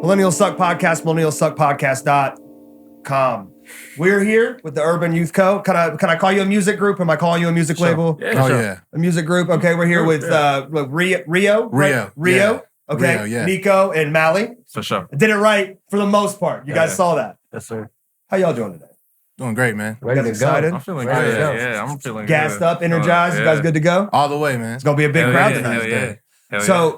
Millennials Suck Podcast, millennialsuckpodcast.com. We're here with the Urban Youth Co. Can I call you a music group? Am I calling you a music label? Yeah, Yeah. A music group. Okay, we're here with Rio. Rio. Yeah. Okay. Rio, yeah. Nico and Mally. For sure. I did it right for the most part. You guys saw that. Yes, sir. How y'all doing today? Doing great, man. You guys excited? I'm feeling Ready good. to go. Yeah, I'm feeling Gassed good. up, energized. You guys good to go? All the way, man. It's gonna be a big crowd tonight. Hell yeah.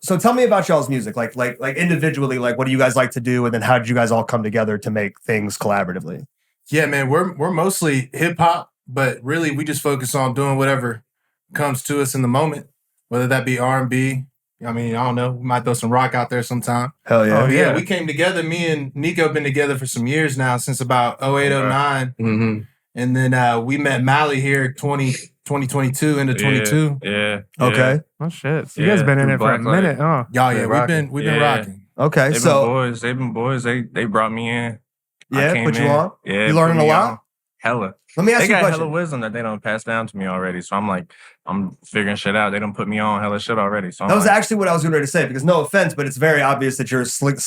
So tell me about y'all's music, like individually, like what do you guys like to do, and then how did you guys all come together to make things collaboratively? Yeah, man. We're mostly hip hop, but really we just focus on doing whatever comes to us in the moment, whether that be R&B. I mean, I don't know. We might throw some rock out there sometime. Hell yeah. Oh, yeah. We came together. Me and Nico have been together for some years now, since about 08, 09. Mm-hmm. And then we met Mally here 2022 into 22. Yeah. Okay. Oh shit! So you guys been in it for a minute, huh? Y'all, yeah, we've been rocking. Okay. They've been boys. They brought me in. Yeah, I came put you in. on. Yeah, You learning put a me lot? on. Hella. Let me ask They you a got question. hella wisdom that they don't pass down to me already. So I'm figuring shit out. They don't put me on hella shit already. So That was actually what I was going to say, because no offense, but it's very obvious that you're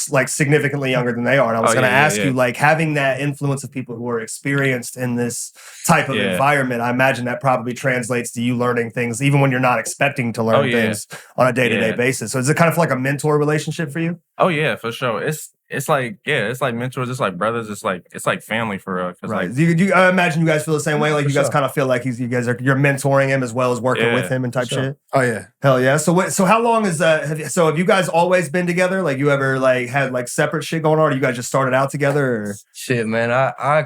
like significantly younger than they are. And I was going to ask you, like, having that influence of people who are experienced in this type of environment, I imagine that probably translates to you learning things even when you're not expecting to learn things on a day-to-day basis. So is it kind of like a mentor relationship for you? Oh yeah, for sure. It's like mentors, it's like brothers, it's like family for real. Right. Like, I imagine you guys feel the same way. Like you guys sure. kind of feel like you're mentoring him as well as working with him and type shit. Oh, yeah. Hell yeah. So how long is have you guys always been together? Like you ever like had like separate shit going on, or you guys just started out together? Or? Shit, man. I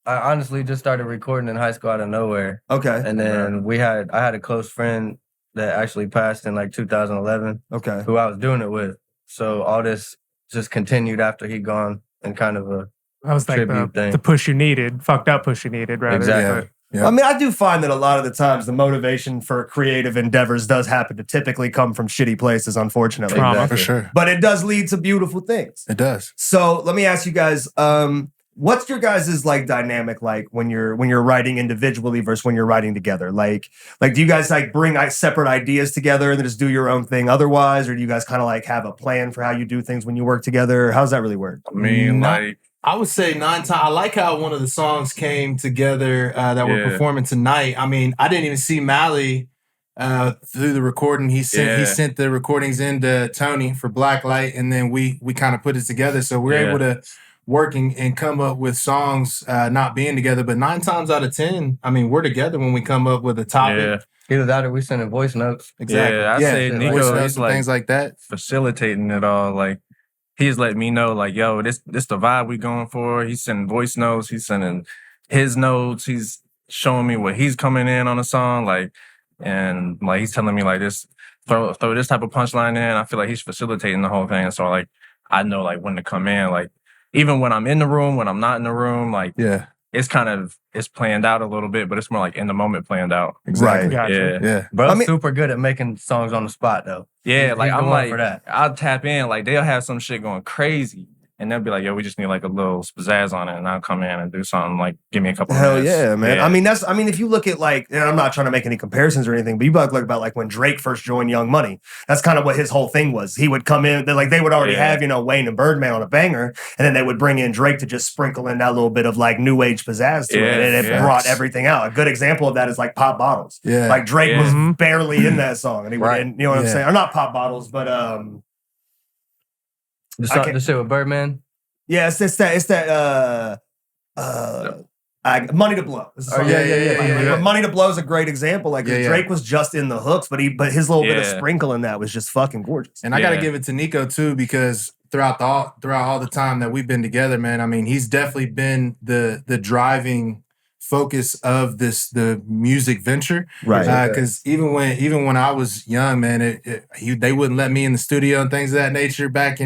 honestly just started recording in high school out of nowhere. Okay. And then I had a close friend that actually passed in like 2011. Okay. Who I was doing it with. So all this just continued after he gone, and kind of a I was like the push you needed, fucked up push you needed, rather. Exactly. Yeah. I mean, I do find that a lot of the times the motivation for creative endeavors does happen to typically come from shitty places, unfortunately. Trauma. For sure. But it does lead to beautiful things. It does. So let me ask you guys, what's your guys' like dynamic like when you're writing individually versus when you're writing together? Like do you guys like bring separate ideas together and then just do your own thing otherwise, or do you guys kind of like have a plan for how you do things when you work together? How does that really work? I mean, like I would say 9 times. I like how one of the songs came together that we're performing tonight. I mean, I didn't even see Mally through the recording. He sent the recordings into Tony for Blacklight, and then we kind of put it together. So we're able to work and come up with songs not being together. But 9 times out of 10, I mean, we're together when we come up with a topic. Yeah. Either that or we sending voice notes. Exactly. Yeah, I say voice Nico, notes he's and like things like that. facilitating it all. Like he's letting me know, like, yo, this the vibe we going for. He's sending voice notes. He's sending his notes. He's showing me what he's coming in on a song, like, and like he's telling me like this, throw this type of punchline in. I feel like he's facilitating the whole thing. So like I know like when to come in. Like even when I'm in the room, when I'm not in the room, like it's planned out a little bit, but it's more like in the moment planned out. Exactly. Right. Gotcha. Yeah. But I'm super good at making songs on the spot though. Yeah, like I'm like for that. I'll tap in, like they'll have some shit going crazy. And they'll be like, yo, we just need like a little pizzazz on it. And I'll come in and do something like, give me a couple Hell minutes. yeah, man. Yeah. I mean, if you look at like, and I'm not trying to make any comparisons or anything, but you look about like when Drake first joined Young Money, that's kind of what his whole thing was. He would come in, they would already have, Wayne and Birdman on a banger, and then they would bring in Drake to just sprinkle in that little bit of like new age pizzazz to it. And it brought everything out. A good example of that is like Pop Bottles. Yeah. Like Drake was barely in that song. And he would, you know what I'm saying? Or not Pop Bottles, but the shit with Birdman. yeah, it's that Money to Blow. Yeah. Money to Blow is a great example. Like Drake was just in the hooks, but his little bit of sprinkle in that was just fucking gorgeous. And I got to give it to Nico too, because throughout all the time that we've been together, man, I mean, he's definitely been the driving focus of the music venture, right? Because even when I was young, man, they wouldn't let me in the studio and things of that nature back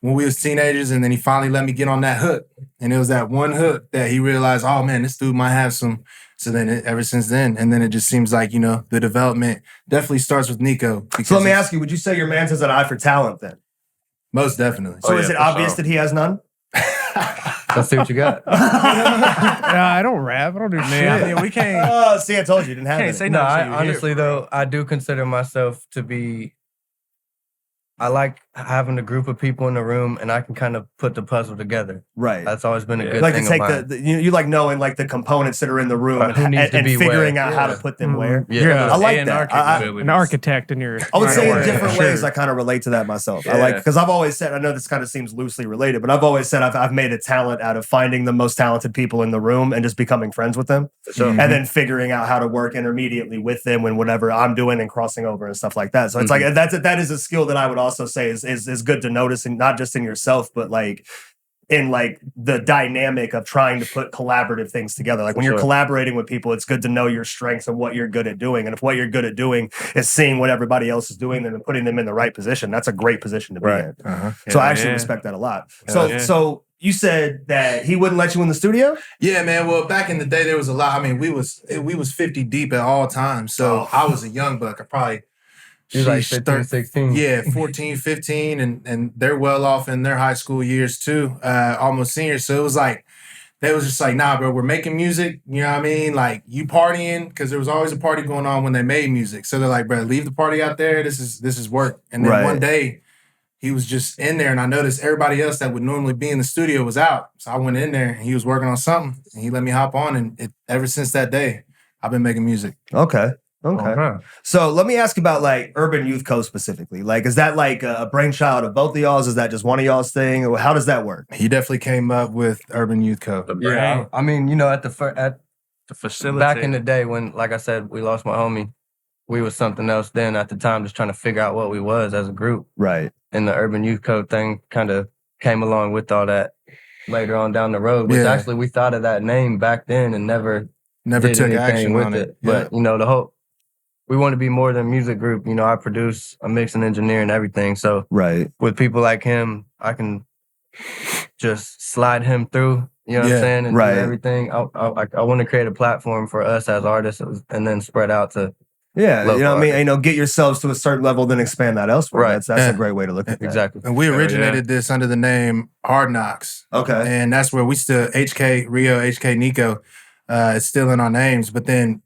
when we was teenagers, and then he finally let me get on that hook, and it was that one hook that he realized, oh man, this dude might have some. So then ever since then, and then it just seems like the development definitely starts with Nico. So let me ask you: would you say your man has an eye for talent then? Most definitely. So is it obvious that he has none? Let's see what you got. I don't rap. I don't do shit. I mean, we can't. See, I told you, didn't have it. Say No, nothing. honestly though, I do consider myself to be I like having a group of people in the room, and I can kind of put the puzzle together. Right. That's always been a good like thing. To take you like knowing like the components that are in the room and figuring out how to put them where. Yeah. I like that. An architect in your. I would say in different ways. I kind of relate to that myself. I like because I've always said, I know this kind of seems loosely related, but I've always said I've made a talent out of finding the most talented people in the room and just becoming friends with them, and then figuring out how to work intermediately with them when whatever I'm doing and crossing over and stuff like that. So it's like that is a skill that I would also say is good to notice, and not just in yourself, but like in like the dynamic of trying to put collaborative things together. Like when you're collaborating with people, it's good to know your strengths and what you're good at doing. And if what you're good at doing is seeing what everybody else is doing and putting them in the right position, that's a great position to be in. So I actually respect that a lot. So you said that he wouldn't let you in the studio? Yeah, man. Well, back in the day, there was a lot. I mean, we was 50 deep at all times. So I was a young buck. I probably... She's like 15, 16. Yeah, 14, 15, and they're well off in their high school years too, almost seniors. So it was like, they was just like, nah, bro, we're making music. You know what I mean? Like, you partying, because there was always a party going on when they made music. So they're like, bro, leave the party out there. This is work. And then one day, he was just in there, and I noticed everybody else that would normally be in the studio was out. So I went in there, and he was working on something, and he let me hop on, and ever since that day, I've been making music. Okay. So let me ask about like Urban Youth Co. specifically. Like, is that like a brainchild of both of y'all's? Is that just one of y'all's thing? Or how does that work? He definitely came up with Urban Youth Co. Yeah, I mean, you know, at the facility back in the day when, like I said, we lost my homie, we was something else then at the time, just trying to figure out what we was as a group. Right. And the Urban Youth Co. thing kind of came along with all that later on down the road. Which actually we thought of that name back then and never took action with it. But you know, we want to be more than a music group. You know, I produce, I mix and engineer and everything. So with people like him, I can just slide him through, you know what I'm saying? And do everything. I want to create a platform for us as artists and then spread out to you know what I mean? You know, get yourselves to a certain level, then expand that elsewhere. Right. That's a great way to look at that. Exactly. And we originated this under the name Hard Knocks. Okay. And that's where we still, HK Rio, HK Nico, is still in our names. But then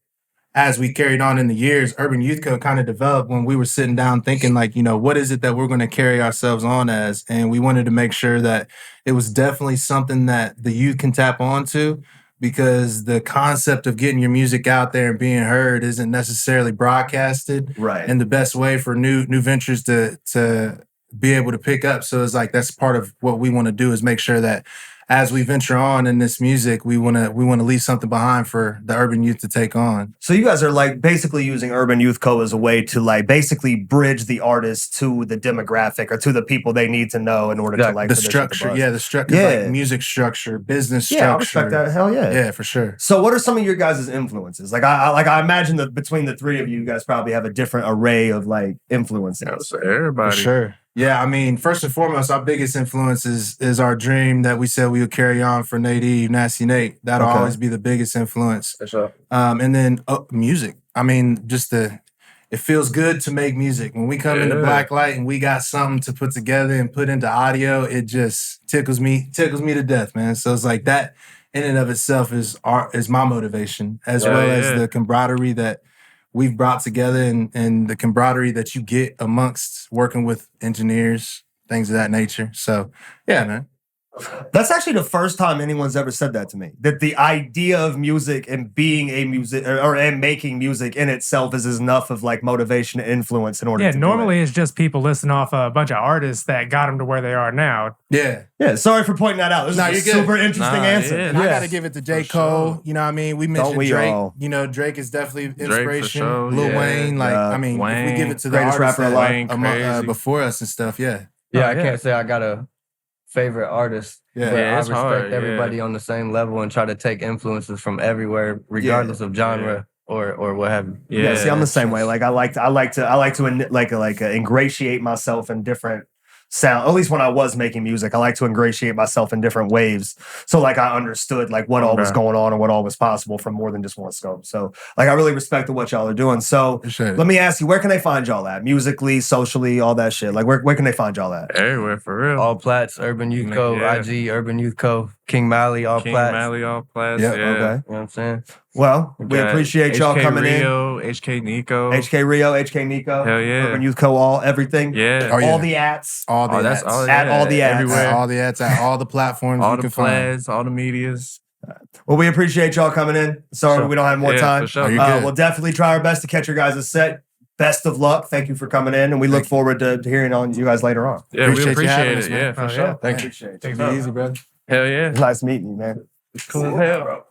as we carried on in the years, Urban Youth Co. kind of developed when we were sitting down thinking like, you know, what is it that we're going to carry ourselves on as? And we wanted to make sure that it was definitely something that the youth can tap onto, because the concept of getting your music out there and being heard isn't necessarily broadcasted. Right. And the best way for new ventures to be able to pick up. So it's like, that's part of what we want to do, is make sure that as we venture on in this music, we want to leave something behind for the urban youth to take on. So you guys are like basically using Urban Youth Co. as a way to like basically bridge the artists to the demographic or to the people they need to know in order to like the structure. The structure, like music structure, business structure. Yeah, I respect that. Hell yeah. Yeah, for sure. So what are some of your guys' influences? Like I imagine that between the three of you guys probably have a different array of like influences. So everybody. For sure. Yeah, I mean, first and foremost, our biggest influence is our dream that we said we would carry on for Nate Eve, Nasty Nate. That'll always be the biggest influence. For sure. And then music. I mean, it feels good to make music. When we come into Blacklight and we got something to put together and put into audio, it just tickles me to death, man. So it's like that in and of itself is my motivation, as well as the camaraderie that we've brought together and the camaraderie that you get amongst working with engineers, things of that nature. So, yeah, man. That's actually the first time anyone's ever said that to me. That the idea of music and being a music and making music in itself is enough of like motivation and influence in order to normally do it. It's just people listening off a bunch of artists that got them to where they are now. Yeah. Yeah, sorry for pointing that out. This is a super interesting answer. And I got to give it to J. Cole. Sure. You know what I mean? We mentioned Drake. All? You know, Drake is definitely inspiration. Sure. Lil Wayne. Like, I mean, Wayne, if we give it to the artists that before us and stuff, Yeah, I can't say I got a favorite artist. Yeah, but I respect everybody on the same level and try to take influences from everywhere, regardless of genre or what have you. Yeah, see, I'm the same way. Like I like to ingratiate myself in different sound. At least when I was making music, I like to ingratiate myself in different waves. So like I understood like what all was going on and what all was possible from more than just one scope. So like I really respect what y'all are doing. So let me ask you, where can they find y'all at? Musically, socially, all that shit. Like where can they find y'all at? Everywhere, for real. All plats, Urban Youth Co. IG, Urban Youth Co. King Mally, all King plats. Mally, all plats. Yeah, Yeah. okay. You know what I'm saying? Well, we appreciate y'all coming Rio, HK Nico. HK Rio, HK Nico. Hell yeah. Urban Youth Co. All everything. Yeah. Oh, yeah. All the ats. All the ads. At all the ads. Everywhere. All the ads at all the platforms all you the can find. plays, all the medias. Well, we appreciate y'all coming in. Sorry we don't have more time. For sure. Oh, you're good. We'll definitely try our best to catch your guys' set. Best of luck. Thank you for coming in, and we look forward to hearing on you guys later on. Yeah, we you appreciate having it. us, man. Yeah, for sure. Thank you. Take it easy, brother. Hell yeah. Nice meeting you, man. It's cool as hell.